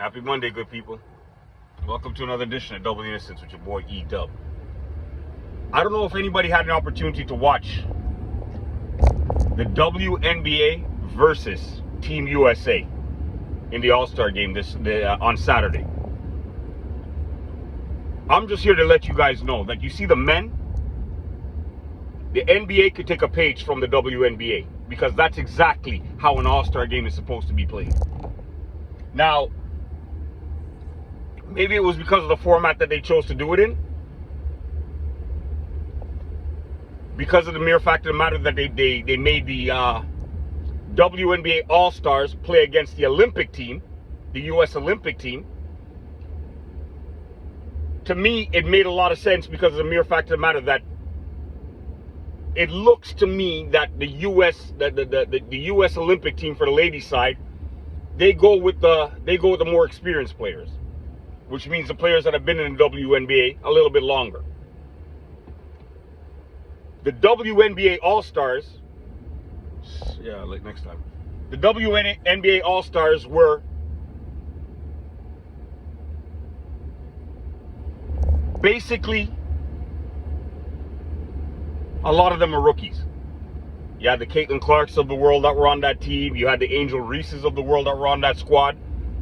Happy Monday, good people. Welcome to another edition of Double Innocence with your boy E-Dub. I don't know if anybody had an opportunity to watch the WNBA versus Team USA in the All-Star game on Saturday. I'm just here to let you guys know that you see the men, the NBA could take a page from the WNBA because that's exactly how an All-Star game is supposed to be played. Now, maybe it was because of the format that they chose to do it in. Because of the mere fact of the matter that they made the WNBA All-Stars play against the Olympic team, the US Olympic team. To me, it made a lot of sense because of the mere fact of the matter that it looks to me that the US Olympic team for the ladies side, they go with the more experienced players, which means the players that have been in the WNBA a little bit longer. The WNBA All-Stars, next time. The WNBA All-Stars were basically, a lot of them are rookies. You had the Caitlin Clarks of the world that were on that team. You had the Angel Reeses of the world that were on that squad,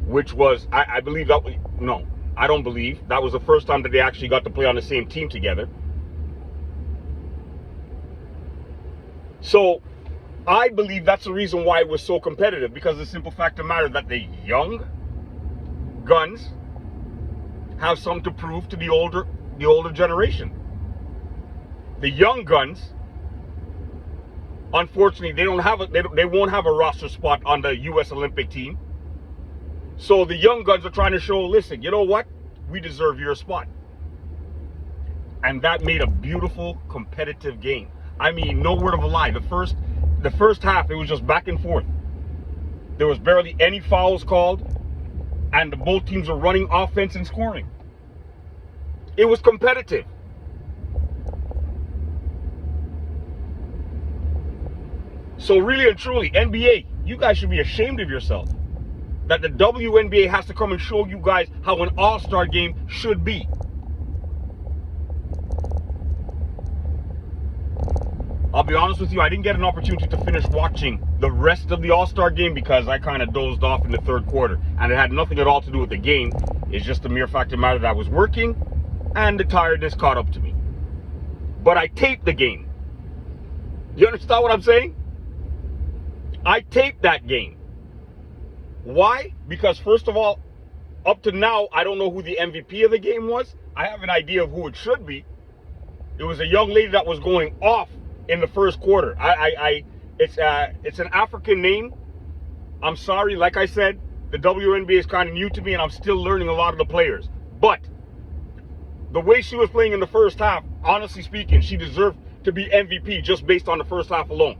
which was, I believe that was, no, I don't believe. That was the first time that they actually got to play on the same team together. So, I believe that's the reason why it was so competitive, because the simple fact of the matter that the young guns have something to prove to the older generation. The young guns, unfortunately, they won't have a roster spot on the US Olympic team. So the young guns are trying to show, listen, you know what? We deserve your spot. And that made a beautiful competitive game. I mean, no word of a lie. The first half, it was just back and forth. There was barely any fouls called, and both teams were running offense and scoring. It was competitive. So really and truly, NBA, you guys should be ashamed of yourself that the WNBA has to come and show you guys how an All-Star game should be. I'll be honest with you, I didn't get an opportunity to finish watching the rest of the All-Star game because I kind of dozed off in the third quarter. And it had nothing at all to do with the game. It's just the mere fact of the matter that I was working and the tiredness caught up to me. But I taped the game. You understand what I'm saying? I taped that game. Why? Because first of all, up to now, I don't know who the MVP of the game was. I have an idea of who it should be. It was a young lady that was going off in the first quarter. It's an African name. I'm sorry, like I said, the WNBA is kind of new to me and I'm still learning a lot of the players. But the way she was playing in the first half, honestly speaking, she deserved to be MVP just based on the first half alone.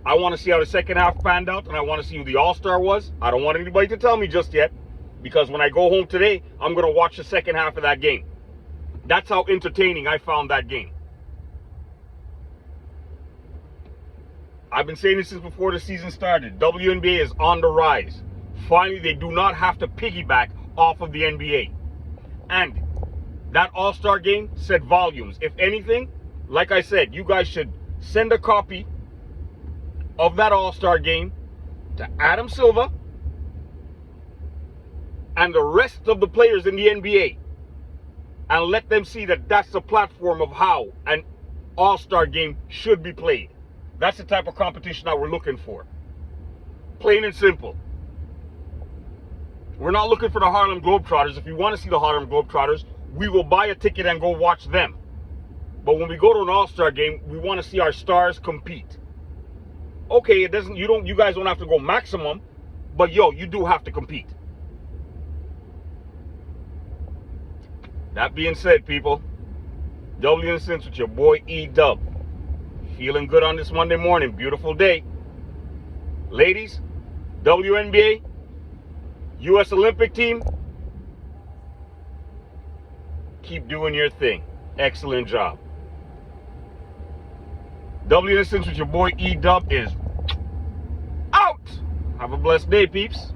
I want to see how the second half panned out, and I want to see who the All-Star was. I don't want anybody to tell me just yet, because when I go home today, I'm going to watch the second half of that game. That's how entertaining I found that game. I've been saying this since before the season started. WNBA is on the rise. Finally, they do not have to piggyback off of the NBA. And that All-Star game said volumes. If anything, like I said, you guys should send a copy of that All-Star game to Adam Silver and the rest of the players in the NBA and let them see that that's the platform of how an All-Star game should be played. That's the type of competition that we're looking for. Plain and simple. We're not looking for the Harlem Globetrotters. If you want to see the Harlem Globetrotters, we will buy a ticket and go watch them. But when we go to an All-Star game, we want to see our stars compete. Okay, you guys don't have to go maximum, but you do have to compete. That being said, people, Double Innocence with your boy E-Dub. Feeling good on this Monday morning. Beautiful day. Ladies, WNBA, US Olympic team, keep doing your thing. Excellent job. Double Innocence with your boy E-Dub is out. Have a blessed day, peeps.